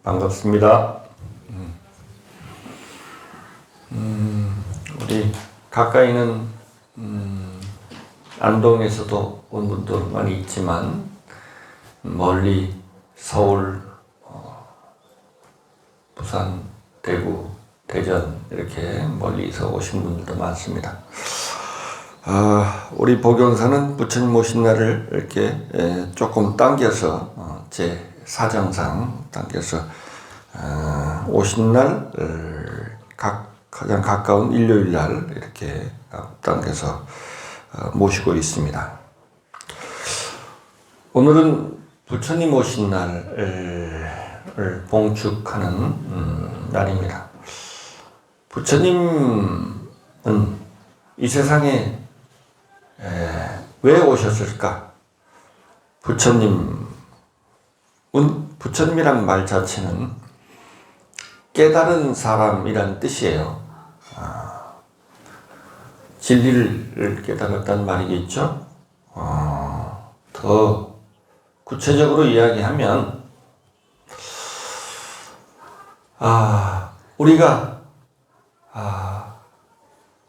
반갑습니다. 우리 가까이는 안동에서도 온 분도 많이 있지만 멀리 서울, 부산, 대구, 대전 이렇게 멀리서 오신 분들도 많습니다. 우리 복용사는 부처님 오신 날을 이렇게 조금 당겨서 제 사정상 당겨서 오신 날 가장 가까운 일요일 날 이렇게 당겨서 모시고 있습니다. 오늘은 부처님 오신 날을 봉축하는 날입니다. 부처님은 이 세상에 왜 오셨을까? 부처님이란 말 자체는 깨달은 사람이란 뜻이에요. 진리를 깨달았다는 말이겠죠? 더 구체적으로 이야기하면, 우리가,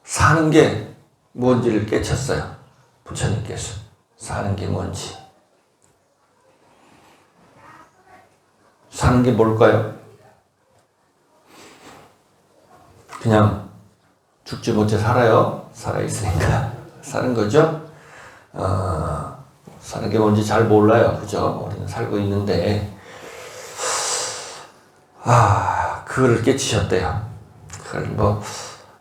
사는 게 뭔지를 깨쳤어요. 부처님께서. 사는 게 뭔지. 사는 게 뭘까요? 그냥 죽지 못해 살아요. 살아있으니까 사는 거죠. 사는 게 뭔지 잘 몰라요. 그죠? 우리는 살고 있는데, 그거를 깨치셨대요. 그걸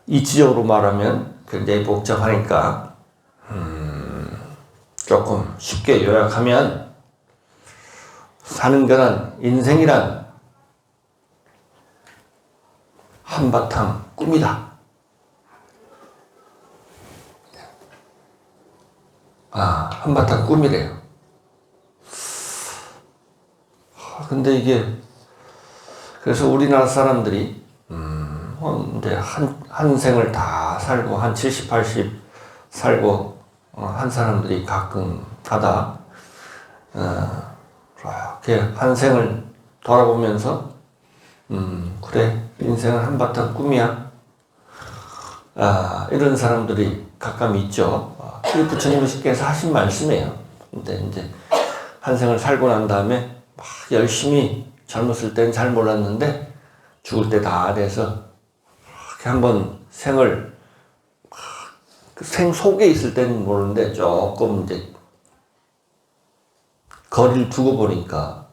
이치적으로 말하면 굉장히 복잡하니까, 조금 쉽게 요약하면, 사는 거란, 인생이란 한바탕 꿈이다. 한바탕 꿈이래요. 근데 이게, 그래서 우리나라 사람들이, 이제 한 생을 다 살고, 한 70, 80 살고, 한 사람들이 가끔 가다, 이렇게 한 생을 돌아보면서, 그래, 인생은 한바탕 꿈이야. 이런 사람들이 가끔 있죠. 그게 부처님께서 하신 말씀이에요. 근데 이제 한 생을 살고 난 다음에 막 열심히 젊었을 땐 잘 몰랐는데 죽을 때 다 돼서 이렇게 한번 생을 그 생 속에 있을 때는 모르는데 조금 이제 거리를 두고 보니까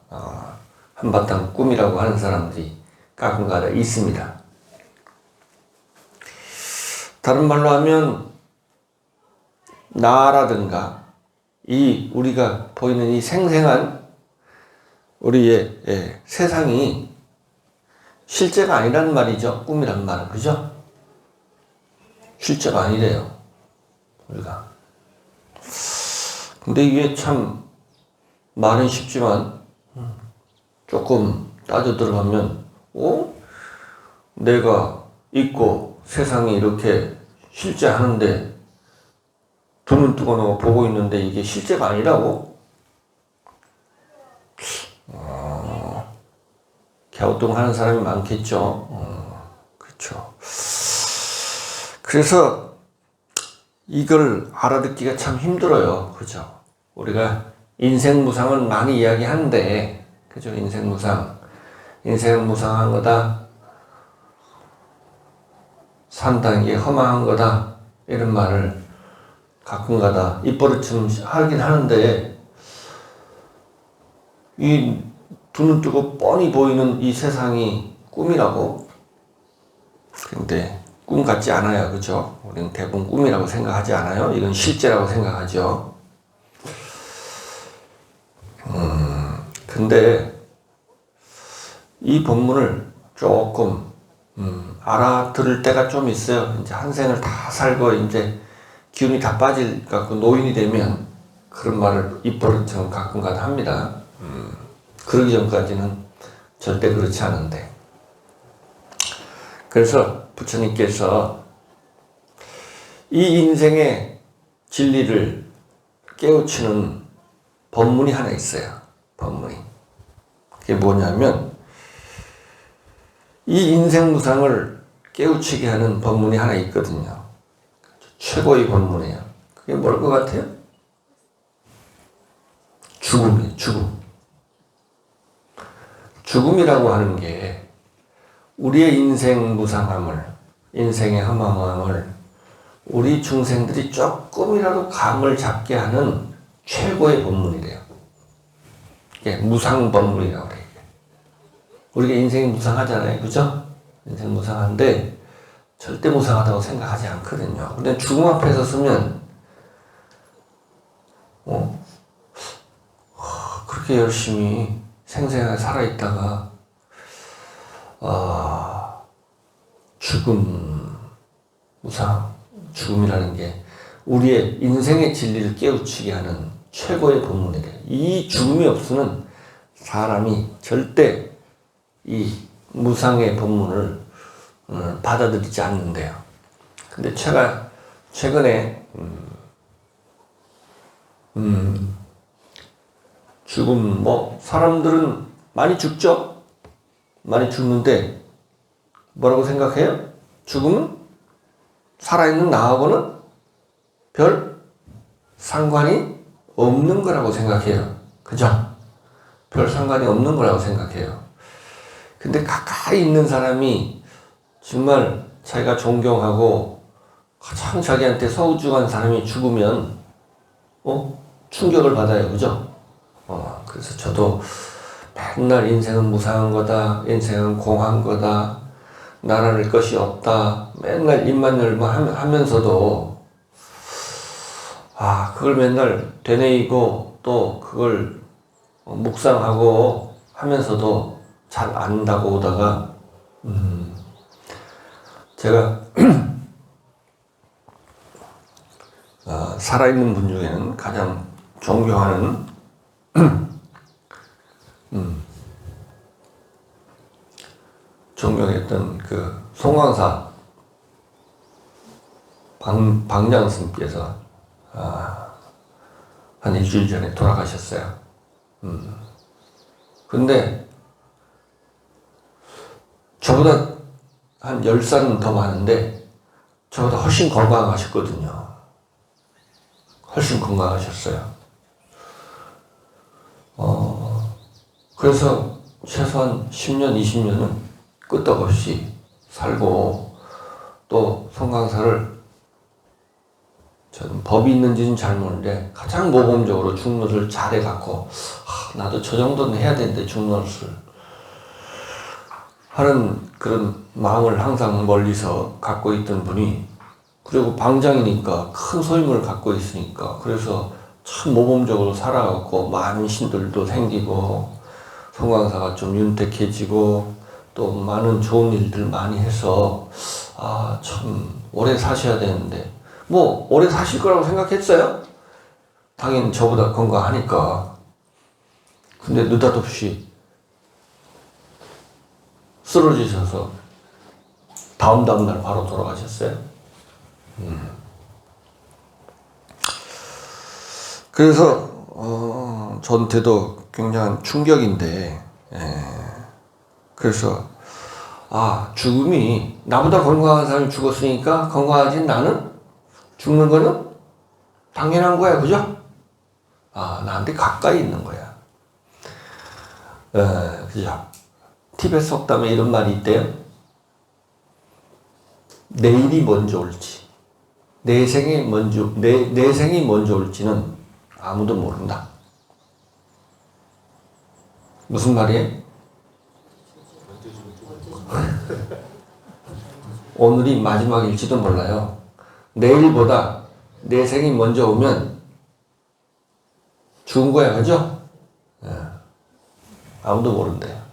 한바탕 꿈이라고 하는 사람들이 가끔가다 있습니다. 다른 말로 하면 나라든가 이 우리가 보이는 이 생생한 우리의 세상이 실제가 아니란 말이죠. 꿈이란 말은. 그죠? 실제가 아니래요. 우리가. 근데 이게 참 말은 쉽지만 조금 따져 들어가면 내가 있고 세상이 이렇게 실제 하는데 두 눈 뜨고 보고 있는데 이게 실제가 아니라고? 갸우뚱하는 사람이 많겠죠. 그렇죠. 그래서 이걸 알아듣기가 참 힘들어요. 그죠? 우리가 인생무상은 많이 이야기하는데, 그죠? 인생무상. 인생은 무상한 거다. 산다는 게 허망한 거다. 이런 말을 가끔가다 입버릇처럼 하긴 하는데, 이 두 눈 뜨고 뻔히 보이는 이 세상이 꿈이라고? 근데 꿈 같지 않아요. 그죠? 우리는 대부분 꿈이라고 생각하지 않아요. 이건 실제라고 생각하죠. 근데 이 본문을 조금 알아들을 때가 좀 있어요. 이제 한 생을 다 살고 이제 기운이 다 빠질 갖고 노인이 되면 그런 말을 입버릇처럼 가끔가다 합니다. 그러기 전까지는 절대 그렇지 않은데. 그래서 부처님께서 이 인생의 진리를 깨우치는 법문이 하나 있어요. 법문이. 그게 뭐냐면 이 인생 무상을 깨우치게 하는 법문이 하나 있거든요. 최고의 법문이에요. 그게 뭘 것 같아요? 죽음이에요. 죽음. 죽음이라고 하는 게 우리의 인생 무상함을, 인생의 허망함을 우리 중생들이 조금이라도 감을 잡게 하는 최고의 법문이래요. 이게 무상법문이라고 그래요. 우리가 인생이 무상하잖아요. 그죠? 인생 무상한데 절대 무상하다고 생각하지 않거든요. 근데 죽음 앞에서 서면 그렇게 열심히 생생하게 살아있다가 죽음, 무상, 죽음이라는 게 우리의 인생의 진리를 깨우치게 하는 최고의 법문이래요. 이 죽음이 없으면 사람이 절대 이 무상의 법문을 받아들이지 않는데요. 근데 최근에 죽음, 사람들은 많이 죽죠? 많이 죽는데 뭐라고 생각해요? 죽음은 살아있는 나하고는 별 상관이 없는 거라고 생각해요. 그죠? 별 상관이 없는 거라고 생각해요. 근데 가까이 있는 사람이 정말 자기가 존경하고 가장 자기한테 소중한 사람이 죽으면 충격을 받아요. 그죠? 그래서 저도 맨날 인생은 무상한 거다, 인생은 공한 거다, 나라를 것이 없다, 맨날 입만 열만 하면서도 그걸 맨날 되뇌이고 또 그걸 묵상하고 하면서도 잘 안 다가오다가 제가 살아있는 분 중에는 가장 존경하는 존경했던 그 송광사 방장 스님께서 한 일주일 전에 돌아가셨어요. 근데 저보다 한 10살은 더 많은데 저보다 훨씬 건강하셨거든요. 훨씬 건강하셨어요. 그래서 최소한 10년, 20년은 끄떡없이 살고 또 송광사를 저는 법이 있는지는 잘 모르는데 가장 모범적으로 중노를 잘해갖고 나도 저 정도는 해야 되는데 중노를 하는 그런 마음을 항상 멀리서 갖고 있던 분이, 그리고 방장이니까 큰 소임을 갖고 있으니까 그래서 참 모범적으로 살아갖고 많은 신들도 생기고 송광사가 좀 윤택해지고 또 많은 좋은 일들 많이 해서 참 오래 사셔야 되는데 오래 사실 거라고 생각했어요. 당연히 저보다 건강하니까. 근데 느닷없이 쓰러지셔서 다음 날 바로 돌아가셨어요. 그래서 저한테도 굉장한 충격인데, 그래서 죽음이 나보다 건강한 사람이 죽었으니까 건강하진 나는 죽는 거는 당연한 거야. 그죠? 나한테 가까이 있는 거야. 그죠? 티베트 속담에 이런 말이 있대요. 내일이 먼저 올지, 내 생이 먼저 올지는 아무도 모른다. 무슨 말이에요? 오늘이 마지막일지도 몰라요. 내일보다 내 생이 먼저 오면 죽은 거야. 그죠? 아무도 모른대요.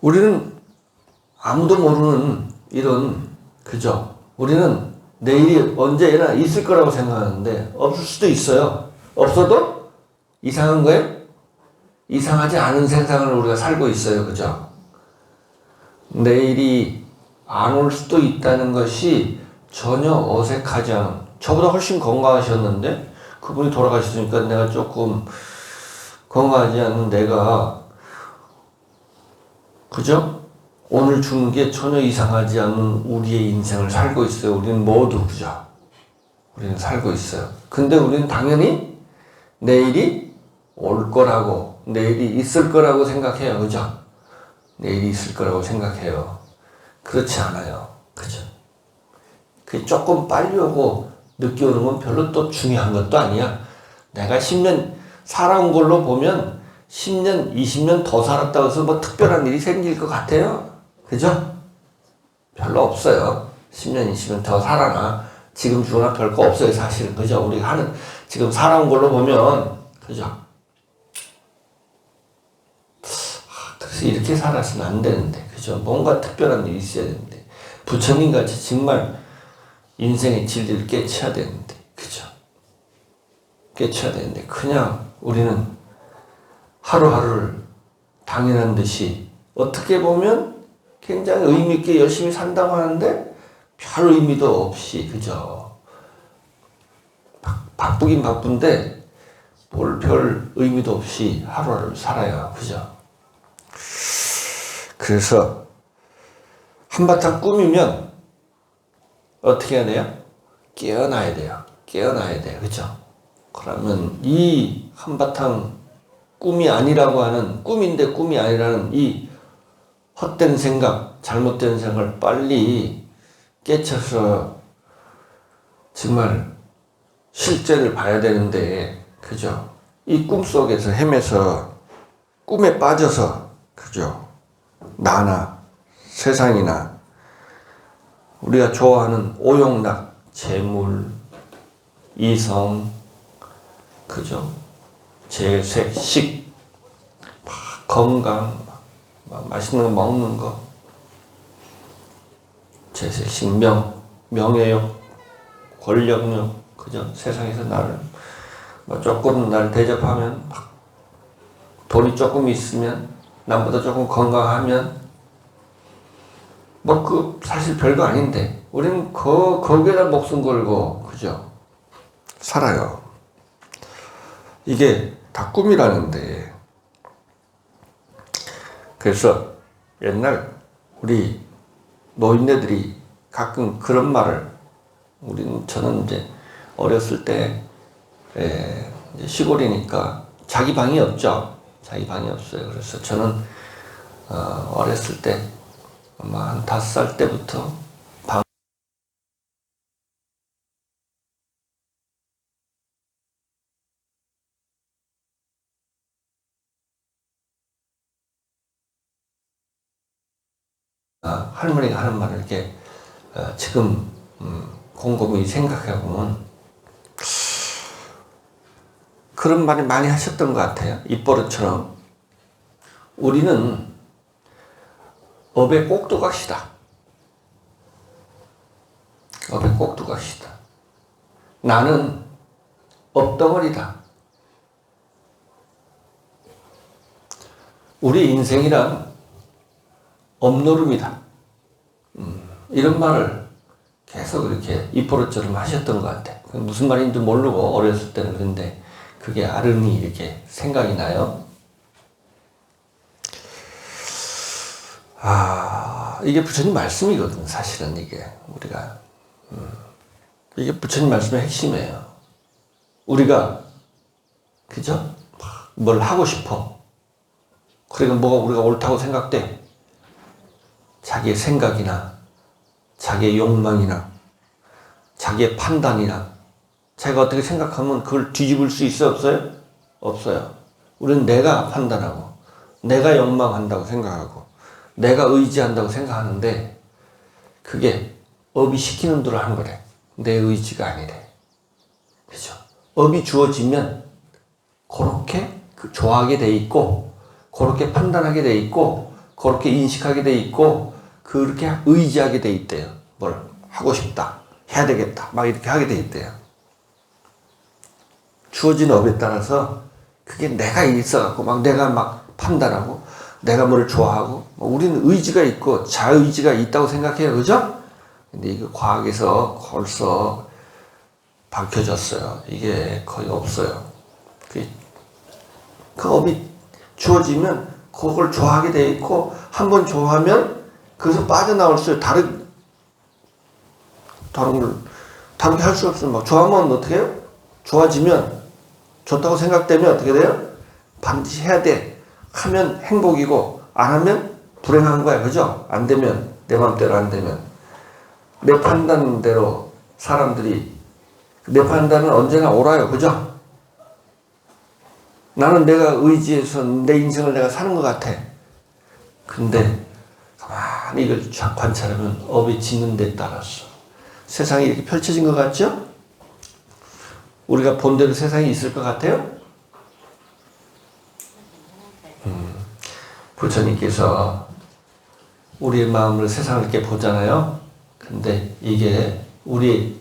우리는 아무도 모르는 이런, 그죠? 우리는 내일이 언제나 있을 거라고 생각하는데 없을 수도 있어요. 없어도 이상한 거예요? 이상하지 않은 세상을 우리가 살고 있어요. 그죠? 내일이 안 올 수도 있다는 것이 전혀 어색하지 않은, 저보다 훨씬 건강하셨는데 그분이 돌아가셨으니까 내가 조금 건강하지 않은 내가 그죠? 오늘 주는 게 전혀 이상하지 않은 우리의 인생을 살고 있어요. 우리는 모두, 그죠? 우리는 살고 있어요. 근데 우리는 당연히 내일이 올 거라고, 내일이 있을 거라고 생각해요. 그죠? 내일이 있을 거라고 생각해요. 그렇지 않아요. 그죠? 그게 조금 빨리 오고 늦게 오는 건 별로 또 중요한 것도 아니야. 내가 10년 살아온 걸로 보면 10년, 20년 더 살았다고 해서 뭐 특별한 일이 생길 것 같아요. 그죠? 별로 없어요. 10년, 20년 더 살아나. 지금 죽으나 별거 없어요, 사실은. 그죠? 우리가 하는, 지금 살아온 걸로 보면, 그죠? 그래서 이렇게 살아서는 안 되는데, 그죠? 뭔가 특별한 일이 있어야 되는데, 부처님 같이 정말 인생의 진리를 깨쳐야 되는데, 그죠? 깨쳐야 되는데, 그냥 우리는 하루하루를 당연한 듯이, 어떻게 보면 굉장히 의미있게 열심히 산다고 하는데, 별 의미도 없이, 그죠? 바쁘긴 바쁜데, 뭘 별 의미도 없이 하루하루를 살아요. 그죠? 그래서, 한바탕 꾸미면, 어떻게 해야 돼요? 깨어나야 돼요. 깨어나야 돼요. 그죠? 그러면 이 한바탕 꿈이 아니라고 하는, 꿈인데 꿈이 아니라는 이 헛된 생각, 잘못된 생각을 빨리 깨쳐서 정말 실제를 봐야 되는데, 그죠? 이 꿈 속에서 헤매서 꿈에 빠져서, 그죠? 나나 세상이나 우리가 좋아하는 오용락, 재물, 이성, 그죠? 재색, 식, 건강, 맛있는 거 먹는 거, 재색, 식, 명예욕, 권력욕, 그죠? 세상에서 나를, 조금 나를 대접하면, 돈이 조금 있으면, 남보다 조금 건강하면, 사실 별거 아닌데, 우리는 거기에다 목숨 걸고, 그죠? 살아요. 이게 다 꿈이라는데. 그래서 옛날 우리 노인네들이 가끔 그런 말을, 저는 이제 어렸을 때, 이제 시골이니까 자기 방이 없죠. 자기 방이 없어요. 그래서 저는, 어렸을 때, 아마 한 5살 때부터 할머니가 하는 말을 이렇게, 지금, 곰곰이 생각해보면, 그런 말을 많이 하셨던 것 같아요. 입버릇처럼. 우리는 업에 꼭 들어갑시다. 업에 꼭 들어갑시다. 나는 업덩어리다. 우리 인생이란 업노름이다. 이런 말을 계속 이렇게 입버릇처럼 하셨던 것 같아. 무슨 말인지 모르고 어렸을 때는 그런데 그게 아른히 이렇게 생각이 나요. 이게 부처님 말씀이거든, 사실은 이게. 우리가. 이게 부처님 말씀의 핵심이에요. 우리가, 그죠? 뭘 하고 싶어. 그러니까 뭐가 우리가 옳다고 생각돼. 자기의 생각이나, 자기의 욕망이나, 자기의 판단이나, 자기가 어떻게 생각하면 그걸 뒤집을 수 있어요, 없어요? 없어요. 우리는 내가 판단하고, 내가 욕망한다고 생각하고, 내가 의지한다고 생각하는데, 그게 업이 시키는 대로 하는 거래. 내 의지가 아니래. 그죠? 업이 주어지면, 그렇게 좋아하게 돼 있고, 그렇게 판단하게 돼 있고, 그렇게 인식하게 돼 있고, 그렇게 의지하게 돼 있대요. 뭘 하고 싶다, 해야 되겠다, 막 이렇게 하게 돼 있대요. 주어진 업에 따라서 그게 내가 있어갖고 막 내가 막 판단하고 내가 뭘 좋아하고, 우리는 의지가 있고 자의지가 있다고 생각해요. 그죠? 근데 이거 과학에서 벌써 밝혀졌어요. 이게 거의 없어요. 그 업이 주어지면 그걸 좋아하게 돼 있고 한 번 좋아하면 그래서 빠져나올 수 다르게 할 수 없어요. 막 좋아하면 어떻게 해요? 좋아지면 좋다고 생각되면 어떻게 돼요? 반드시 해야 돼. 하면 행복이고 안 하면 불행한 거야. 그죠? 안 되면 내 마음대로 안 되면 내 판단대로 사람들이 내 판단은 언제나 옳아요. 그죠? 나는 내가 의지해서 내 인생을 내가 사는 것 같아. 근데 가만히 이걸 쫙 관찰하면 업이 짓는 데 따라서 세상이 이렇게 펼쳐진 것 같죠? 우리가 본대로 세상이 있을 것 같아요? 부처님께서 우리의 마음을 세상을 이렇게 보잖아요. 근데 이게 우리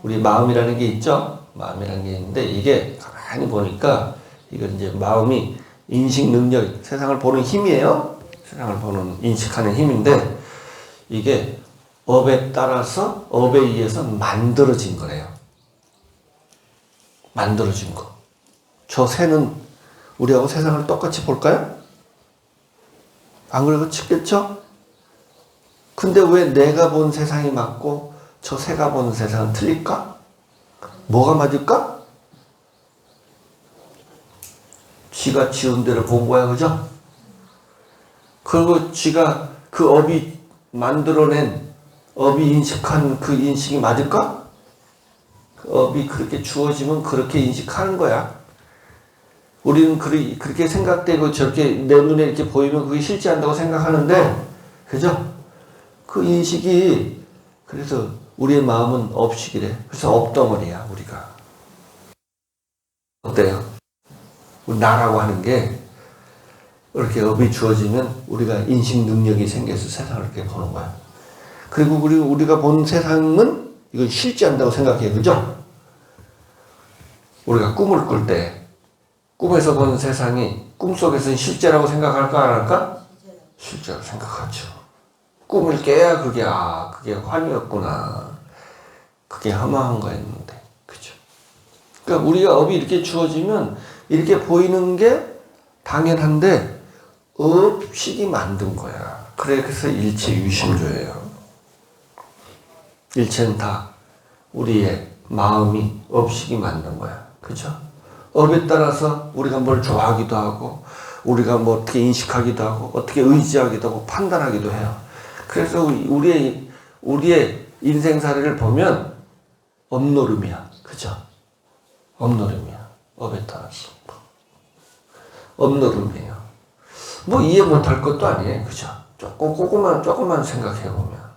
마음이라는 게 있죠? 마음이라는 게 있는데 이게 가만히 보니까 이건 이제 마음이 인식 능력, 세상을 보는 힘이에요. 세상을 보는, 인식하는 힘인데 이게 업에 따라서, 업에 의해서 만들어진 거래요. 만들어진 거. 저 새는 우리하고 세상을 똑같이 볼까요? 안 그래도 치겠죠? 근데 왜 내가 본 세상이 맞고 저 새가 본 세상은 틀릴까? 뭐가 맞을까? 지가 지은 대로 본 거야, 그죠? 그리고 지가 그 업이 만들어낸, 업이 인식한 그 인식이 맞을까? 그 업이 그렇게 주어지면 그렇게 인식하는 거야. 우리는 그렇게 생각되고 저렇게 내 눈에 이렇게 보이면 그게 실제한다고 생각하는데, 그죠? 그 인식이, 그래서 우리의 마음은 업식이래. 그래서 업덩어리야, 우리가. 어때요? 우리 나라고 하는 게, 이렇게 업이 주어지면 우리가 인식 능력이 생겨서 세상을 이렇게 보는 거야. 그리고 우리가 본 세상은 이건 실제한다고 생각해. 그죠? 우리가 꿈을 꿀 때, 꿈에서 본 세상이 꿈속에서는 실제라고 생각할까, 안 할까? 실제라고 생각하죠. 꿈을 깨야 그게 환이었구나. 그게 허망한 거였는데. 그죠? 그러니까 우리가 업이 이렇게 주어지면 이렇게 보이는 게 당연한데, 업식이 만든 거야. 그래서 일체 유심조예요. 일체는 다 우리의 마음이 업식이 만든 거야. 그죠? 업에 따라서 우리가 뭘 좋아하기도 하고, 우리가 뭐 어떻게 인식하기도 하고, 어떻게 의지하기도 하고, 판단하기도 해요. 그래서 우리의 인생사례를 보면 업노름이야. 그죠? 업노름이야. 업에 따라서. 업노름이에요. 뭐 이해 못할 것도 아니에요. 그죠? 조금만 생각해보면.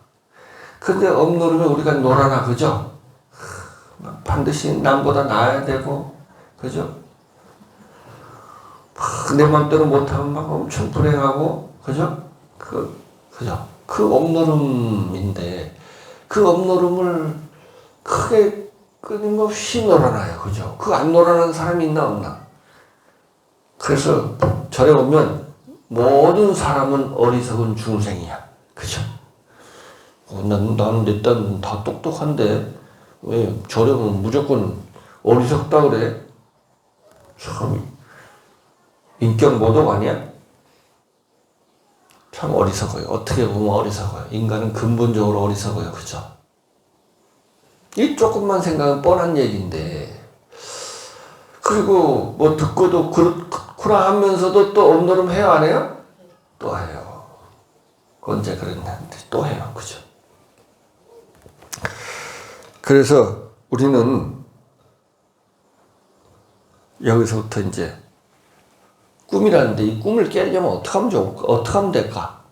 근데 업노름에 우리가 놀아나, 그죠? 반드시 남보다 나아야 되고, 그죠? 내 맘대로 못하면 막 엄청 불행하고, 그죠? 그죠? 그 업노름인데, 그 업노름을 크게 끊임없이 놀아나요. 그죠? 그 안 놀아나는 사람이 있나, 없나? 그래서 절에 오면 모든 사람은 어리석은 중생이야. 그죠? 나는 일단 다 똑똑한데, 왜 절에 오면 무조건 어리석다 그래? 참, 인격 모독 아니야? 참 어리석어요. 어떻게 보면 어리석어요. 인간은 근본적으로 어리석어요. 그죠? 이 조금만 생각하면 뻔한 얘기인데, 그리고 뭐 듣고도 그렇구나 하면서도 또 업노름 해요, 안 해요? 또 해요. 언제 그랬는데 또 해요. 그죠? 그래서 우리는 여기서부터 이제 꿈이라는데 이 꿈을 깨려면 어떻게 하면 좋을까? 어떻게 하면 될까?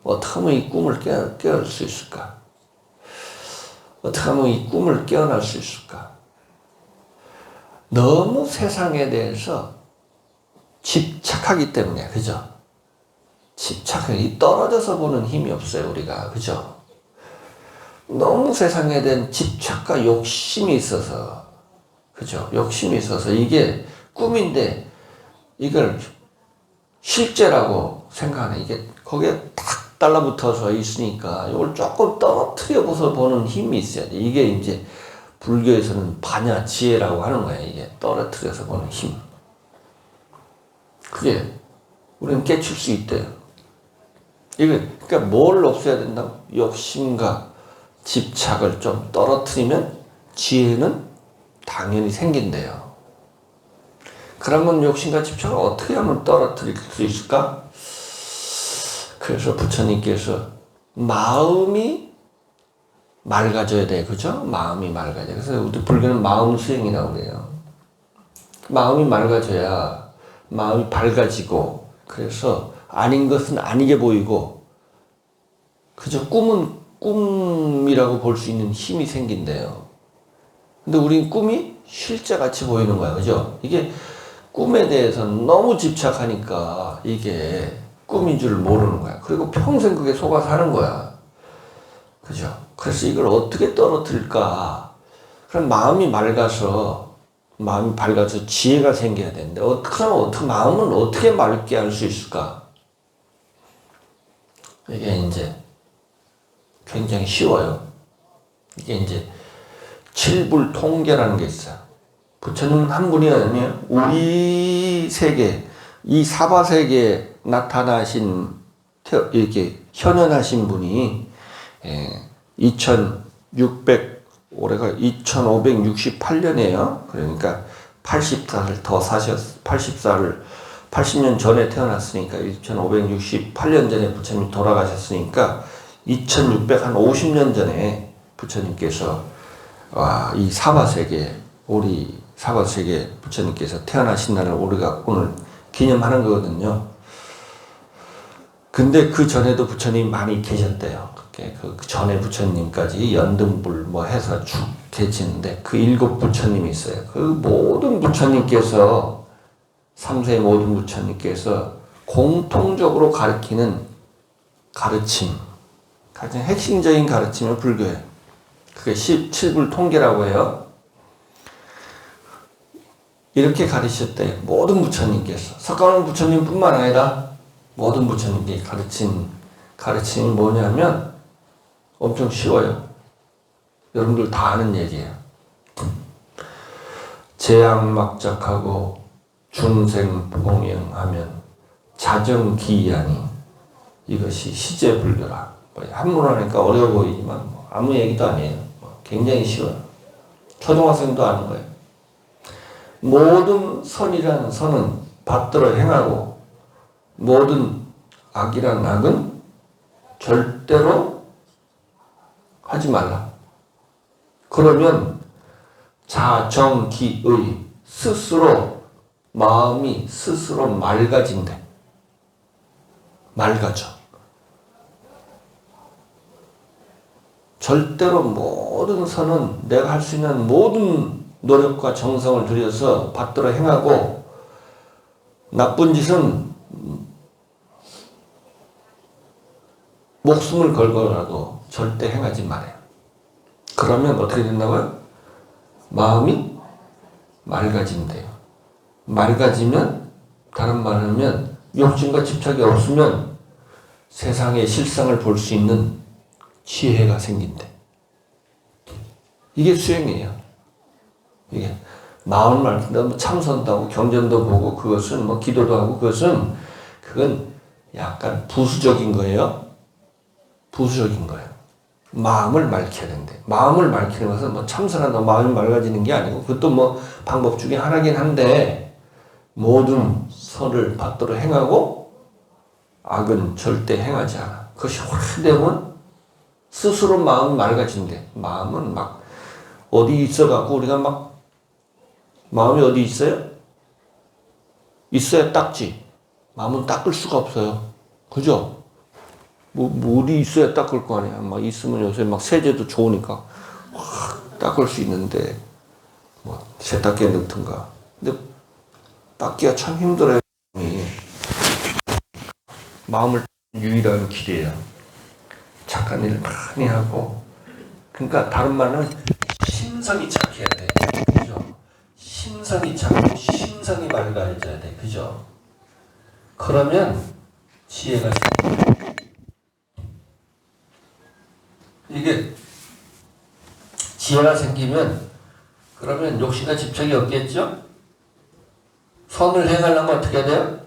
어떻게 하면 이 꿈을 깨울 수 있을까? 어떻게 하면 이 꿈을 깨어날 수 있을까? 너무 세상에 대해서 집착하기 때문에, 그죠? 집착하기, 떨어져서 보는 힘이 없어요, 우리가. 그죠? 너무 세상에 대한 집착과 욕심이 있어서, 그죠? 욕심이 있어서 이게 꿈인데 이걸 실제라고 생각하는, 이게 거기에 탁 달라붙어서 있으니까 이걸 조금 떨어뜨려서 보는 힘이 있어야 돼. 이게 이제 불교에서는 반야 지혜라고 하는 거야. 이게 떨어뜨려서 보는 힘. 그게 우리는 깨칠 수 있대요. 이거 그러니까 뭘 없애야 된다고? 욕심과 집착을 좀 떨어뜨리면 지혜는 당연히 생긴대요. 그러면 욕심과 집착을 어떻게 하면 떨어뜨릴 수 있을까? 그래서 부처님께서 마음이 맑아져야 돼. 그죠? 마음이 맑아져야 돼. 그래서 우리 불교는 마음 수행이라고 그래요. 마음이 맑아져야 마음이 밝아지고, 그래서 아닌 것은 아니게 보이고, 그저 꿈은 꿈이라고 볼 수 있는 힘이 생긴대요. 근데 우린 꿈이 실제같이 보이는 거야. 그죠? 이게 꿈에 대해서 너무 집착하니까 이게 꿈인 줄 모르는 거야. 그리고 평생 그게 속아 사는 거야. 그죠? 그래서 이걸 어떻게 떨어뜨릴까? 그럼 마음이 밝아서 지혜가 생겨야 되는데, 마음은 어떻게 맑게 할 수 있을까? 이게 이제 굉장히 쉬워요. 이게 이제 칠불통계라는 게 있어요. 부처님은 한 분이 아니에요. 우리 세계, 이 사바세계에 나타나신, 이렇게 현현하신 분이 올해가 2568년이에요. 그러니까 80살을 더 80년 전에 태어났으니까 2568년 전에 부처님 돌아가셨으니까 2650년 전에 부처님께서 이 우리 사바세계 부처님께서 태어나신 날을 우리가 오늘 기념하는 거거든요. 근데 그 전에도 부처님 많이 계셨대요. 그 전에 부처님까지 연등불 해서 쭉 계시는데 그 7 부처님이 있어요. 그 모든 부처님께서 3세의 모든 부처님께서 공통적으로 가르치는 가르침, 가장 핵심적인 가르침은 불교예요. 그게 17불통계라고 해요. 이렇게 가르치셨대요. 모든 부처님께서. 석가모니 부처님뿐만 아니라 모든 부처님께 가르침이 뭐냐면 엄청 쉬워요. 여러분들 다 아는 얘기예요. 재앙막작하고 중생봉영하면 자정기이하니 이것이 시제불교라. 한문으로 하니까 어려워 보이지만 아무 얘기도 아니에요. 굉장히 쉬워요. 초등학생도 아는 거예요. 모든 선이라는 선은 받들어 행하고 모든 악이라는 악은 절대로 하지 말라. 그러면 자정기의 마음이 스스로 맑아진대. 맑아져. 절대로 모든 선은 내가 할 수 있는 모든 노력과 정성을 들여서 받들어 행하고 나쁜 짓은 목숨을 걸고라도 절대 행하지 말아요. 그러면 어떻게 된다고요? 마음이 맑아진대요. 맑아지면, 다른 말을 하면 욕심과 집착이 없으면 세상의 실상을 볼 수 있는 지혜가 생긴대. 이게 수행이에요. 이게 마음을 맑힌다, 참선도 하고 경전도 보고 그것은 기도도 하고 그건 약간 부수적인 거예요. 부수적인 거예요. 마음을 맑혀야 된대. 마음을 맑히는 것은 참선한다고 마음이 맑아지는 게 아니고 그것도 방법 중에 하나긴 한데 모든 선을 받들어 행하고 악은 절대 행하지 않아. 그것이 확되면 스스로 마음이 맑아진대. 마음은 어디 있어갖고 우리가 마음이 어디 있어요? 있어야 닦지. 마음은 닦을 수가 없어요. 그죠? 어디 있어야 닦을 거 아니야. 있으면 요새 세제도 좋으니까 확 닦을 수 있는데, 세탁기에 넣든가. 근데 닦기가 참 힘들어요. 마음을 유일한 길이에요. 착한 일 많이 하고. 그러니까 다른 말은 심성이 착해야 돼. 그죠? 심성이 착고 심성이 맑아져야 돼. 그죠? 그러면 지혜가 생겨. 이게 지혜가 생기면 그러면 욕심과 집착이 없겠죠? 선을 행하려면 어떻게 해야 돼요?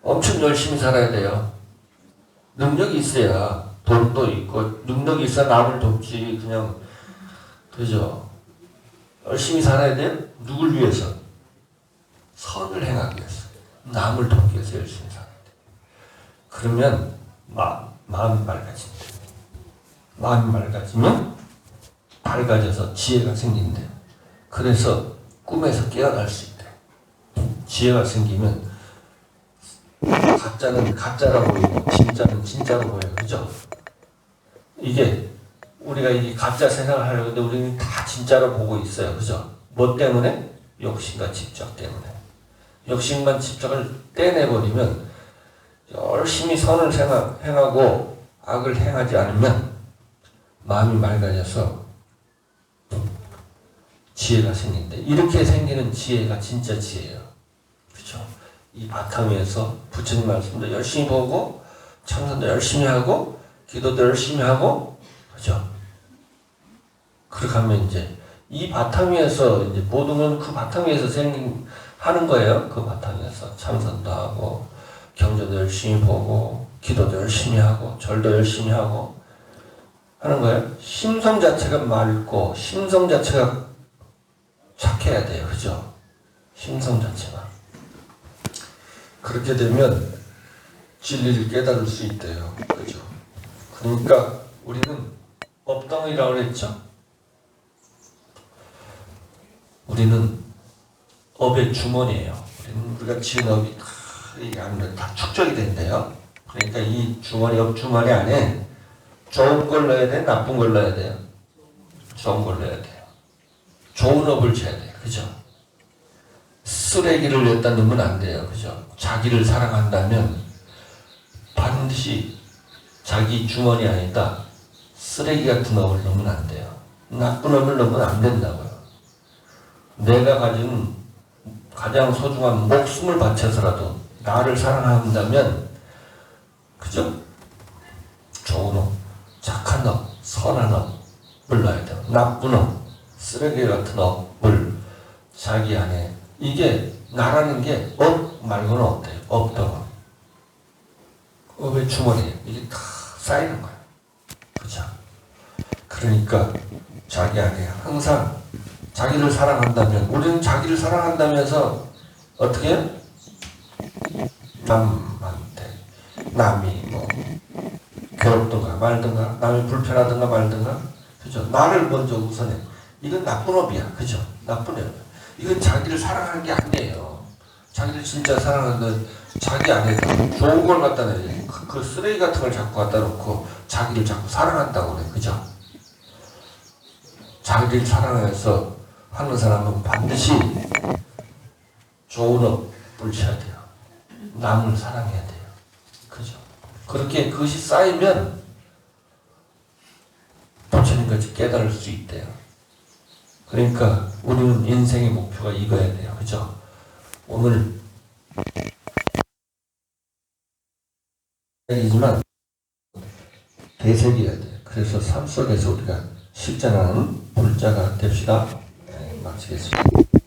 엄청 열심히 살아야 돼요. 능력이 있어야 돈도 있고 능력이 있어야 남을 돕지. 그냥 그죠? 열심히 살아야 돼요. 누굴 위해서? 선을 행하기 위해서. 남을 돕기 위해서 열심히 살아야 돼. 그러면 마음이 맑아진대. 마음이 맑아지면 밝아져서 지혜가 생긴대. 그래서 꿈에서 깨어날 수 있대. 지혜가 생기면 가짜는 가짜라 보이고 진짜는 진짜로 보여요. 그죠? 이게 우리가 이 가짜 생각을 하려고 하는데 우리는 다 진짜로 보고 있어요. 그죠? 뭐 때문에? 욕심과 집착 때문에. 욕심과 집착을 떼내버리면 열심히 선을 행하고 악을 행하지 않으면 마음이 맑아져서 지혜가 생긴대. 이렇게 생기는 지혜가 진짜 지혜예요. 그죠? 이 바탕 위에서 부처님 말씀도 열심히 보고 참선도 열심히 하고 기도도 열심히 하고 그죠? 그렇게 하면 이제 이 바탕 위에서 이제 모든 건 그 바탕 위에서 하는 거예요. 그 바탕 위에서 참선도 하고 경전도 열심히 보고 기도도 열심히 하고 절도 열심히 하고 하는 거예요. 심성 자체가 맑고 심성 자체가 착해야 돼요. 그죠? 심성 자체가. 그렇게 되면 진리를 깨달을 수 있대요. 그죠? 그러니까 우리는 업덩이라고 그랬죠? 우리는 업의 주머니예요. 우리가 지은 업이 다 축적이 된대요. 그러니까 이 주머니, 업 주머니 안에 좋은 걸 넣어야 돼? 나쁜 걸 넣어야 돼요? 좋은 걸 넣어야 돼요. 좋은 업을 줘야 돼요. 그죠? 쓰레기를 넣다 넣으면 안 돼요. 그죠? 자기를 사랑한다면 반드시 자기 주머니 안에다 쓰레기 같은 업을 넣으면 안 돼요. 나쁜 업을 넣으면 안 된다고요. 내가 가진 가장 소중한 목숨을 바쳐서라도 나를 사랑한다면 그죠? 좋은 업, 착한 업, 선한 업을 넣어야 돼요. 나쁜 업, 쓰레기 같은 업을 자기 안에 이게 나라는 게 업 말고는 없대요. 업덩어. 업의 주머니에 이게 다 쌓이는 거예요. 그죠? 그러니까 자기 안에 항상 자기를 사랑한다면 우리는 자기를 사랑한다면서 어떻게 해요? 남한테 남이 뭐 괴롭든가 말든가 남이 불편하든가 말든가 그죠? 나를 먼저 우선해. 이건 나쁜 업이야. 그죠? 나쁜 업. 이건 자기를 사랑하는 게 아니에요. 자기를 진짜 사랑하는 자기 안에 좋은 걸 갖다 내요. 그 쓰레기 같은 걸 자꾸 갖다 놓고 자기를 자꾸 사랑한다고 그래. 그죠? 자기를 사랑해서 하는 사람은 반드시 좋은 업을 쳐야 돼요. 남을 사랑해야 돼요. 그죠? 그렇게 그것이 쌓이면 부처님같이 깨달을 수 있대요. 그러니까 우리는 인생의 목표가 이거야 돼요. 그죠? 오늘 이지만 대세기야 돼요. 그래서 삶 속에서 우리가 실천하는 불자가 됩시다. 네, 마치겠습니다.